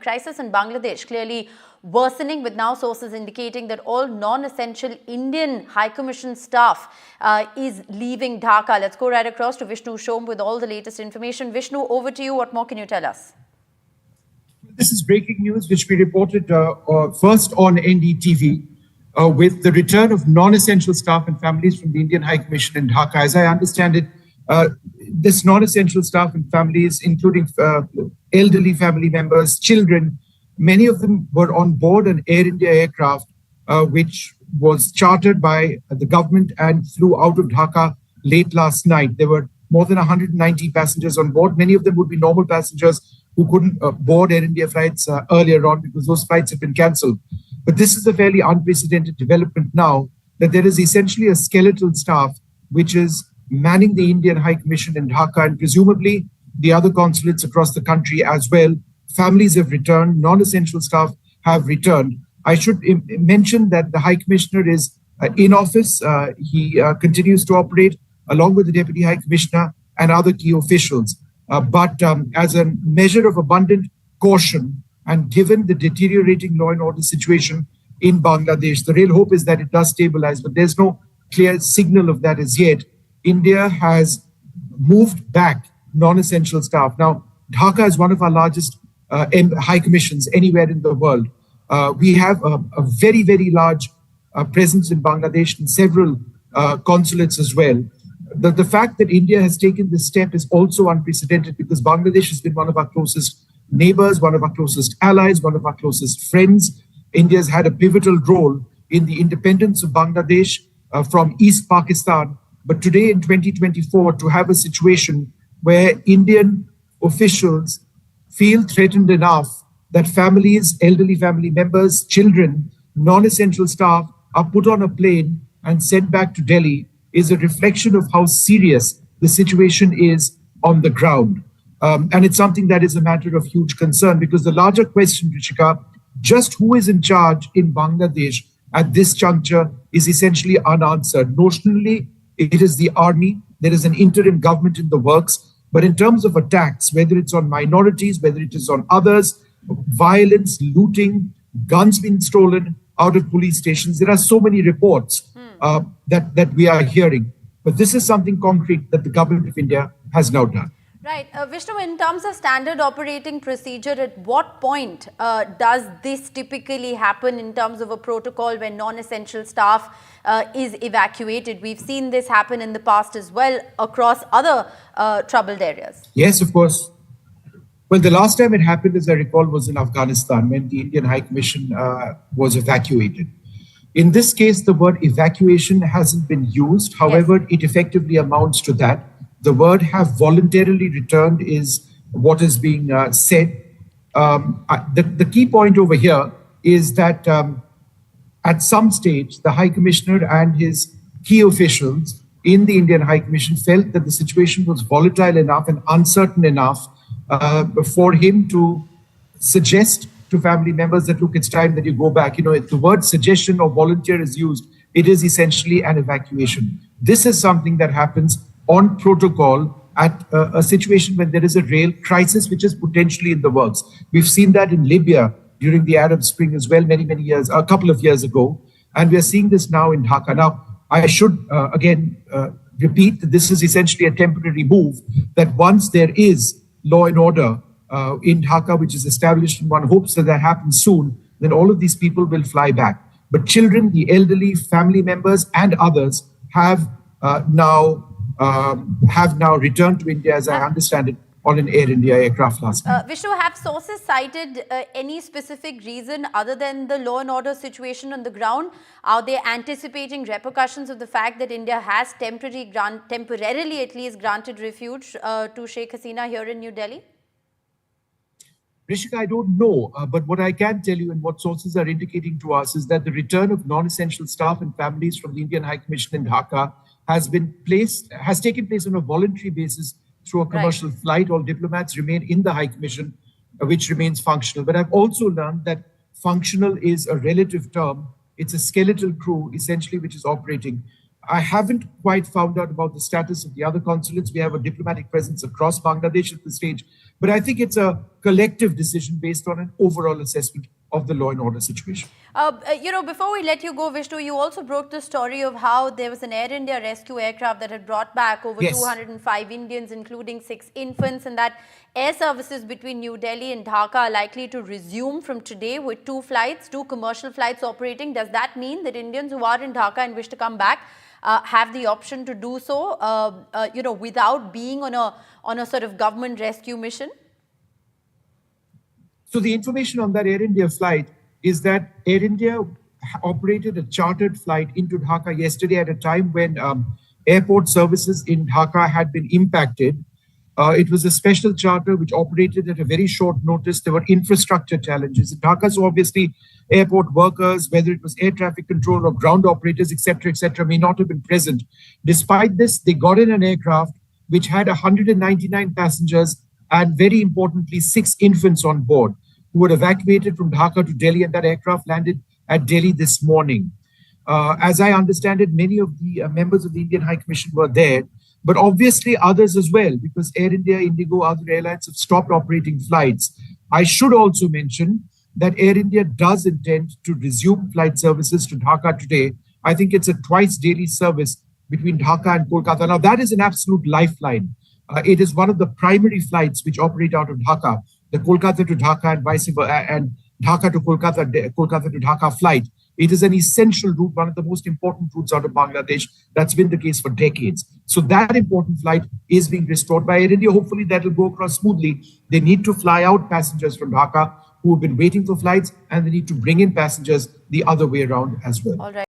Crisis in Bangladesh clearly worsening, with now sources indicating that all non-essential Indian High Commission staff is leaving Dhaka. Let's go right across to Vishnu Shom with all the latest information. Vishnu, over to you. What more can you tell us? This is breaking news, which we reported first on NDTV with the return of non-essential staff and families from the Indian High Commission in Dhaka. As I understand it, this non-essential staff and families, including elderly family members, children, many of them were on board an Air India aircraft, which was chartered by the government and flew out of Dhaka late last night. There were more than 190 passengers on board. Many of them would be normal passengers who couldn't board Air India flights earlier on because those flights had been cancelled. But this is a fairly unprecedented development now, that there is essentially a skeletal staff which is manning the Indian High Commission in Dhaka and presumably the other consulates across the country as well. Families have returned, non-essential staff have returned. I should mention that the High Commissioner is in office. He continues to operate along with the Deputy High Commissioner and other key officials. But as a measure of abundant caution and given the deteriorating law and order situation in Bangladesh, the real hope is that it does stabilize, but there's no clear signal of that as yet. India has moved back non-essential staff. Now, Dhaka is one of our largest high commissions anywhere in the world. We have a very, very large presence in Bangladesh and several consulates as well. The fact that India has taken this step is also unprecedented because Bangladesh has been one of our closest neighbors, one of our closest allies, one of our closest friends. India has had a pivotal role in the independence of Bangladesh from East Pakistan. But today in 2024, to have a situation where Indian officials feel threatened enough that families, elderly family members, children, non-essential staff are put on a plane and sent back to Delhi is a reflection of how serious the situation is on the ground. And it's something that is a matter of huge concern because the larger question, Rishika, just who is in charge in Bangladesh at this juncture is essentially unanswered. Notionally, it is the army. There is an interim government in the works. But in terms of attacks, whether it's on minorities, whether it is on others, violence, looting, guns being stolen out of police stations, there are so many reports that we are hearing. But this is something concrete that the government of India has now done. Right. Vishnu, in terms of standard operating procedure, at what point does this typically happen in terms of a protocol when non-essential staff is evacuated? We've seen this happen in the past as well across other troubled areas. Yes, of course. Well, the last time it happened, as I recall, was in Afghanistan when the Indian High Commission was evacuated. In this case, the word evacuation hasn't been used. However, it effectively amounts to that. The word have voluntarily returned is what is being said. The key point over here is that at some stage, the High Commissioner and his key officials in the Indian High Commission felt that the situation was volatile enough and uncertain enough for him to suggest to family members that, look, it's time that you go back. You know, if the word suggestion or volunteer is used, it is essentially an evacuation. This is something that happens on protocol at a situation when there is a real crisis which is potentially in the works. We've seen that in Libya during the Arab Spring as well, many years, a couple of years ago. And we are seeing this now in Dhaka. Now, I should again repeat that this is essentially a temporary move, that once there is law and order in Dhaka, which is established, and one hopes that that happens soon, then all of these people will fly back. But children, the elderly, family members, and others have now returned to India, as I understand it, on an Air India aircraft last night. Vishnu, have sources cited any specific reason other than the law and order situation on the ground? Are they anticipating repercussions of the fact that India has temporarily at least granted refuge to Sheikh Hasina here in New Delhi? Rishika, I don't know, but what I can tell you and what sources are indicating to us is that the return of non-essential staff and families from the Indian High Commission in Dhaka has taken place on a voluntary basis through a commercial flight. All diplomats remain in the High Commission, which remains functional. But I've also learned that functional is a relative term. It's a skeletal crew, essentially, which is operating. I haven't quite found out about the status of the other consulates. We have a diplomatic presence across Bangladesh at this stage. But I think it's a collective decision based on an overall assessment of the law and order situation. Before we let you go, Vishnu, you also broke the story of how there was an Air India rescue aircraft that had brought back over 205 Indians, including 6 infants, and that air services between New Delhi and Dhaka are likely to resume from today with 2 flights, 2 commercial flights operating. Does that mean that Indians who are in Dhaka and wish to come back have the option to do so, without being on a sort of government rescue mission? So the information on that Air India flight is that Air India operated a chartered flight into Dhaka yesterday at a time when airport services in Dhaka had been impacted. It was a special charter which operated at a very short notice. There were infrastructure challenges in Dhaka, so obviously airport workers, whether it was air traffic control or ground operators, etc., may not have been present. Despite this, they got in an aircraft which had 199 passengers and, very importantly, 6 infants on board who were evacuated from Dhaka to Delhi, and that aircraft landed at Delhi this morning. As I understand it, many of the members of the Indian High Commission were there, but obviously others as well, because Air India, Indigo, other airlines have stopped operating flights. I should also mention that Air India does intend to resume flight services to Dhaka today. I think it's a twice daily service between Dhaka and Kolkata. Now, that is an absolute lifeline. It is one of the primary flights which operate out of Dhaka, the Kolkata to Dhaka and vice versa, and Dhaka to Kolkata, Kolkata to Dhaka flight. It is an essential route, one of the most important routes out of Bangladesh. That's been the case for decades. So that important flight is being restored by Air India. Hopefully that will go across smoothly. They need to fly out passengers from Dhaka who have been waiting for flights, and they need to bring in passengers the other way around as well. All right.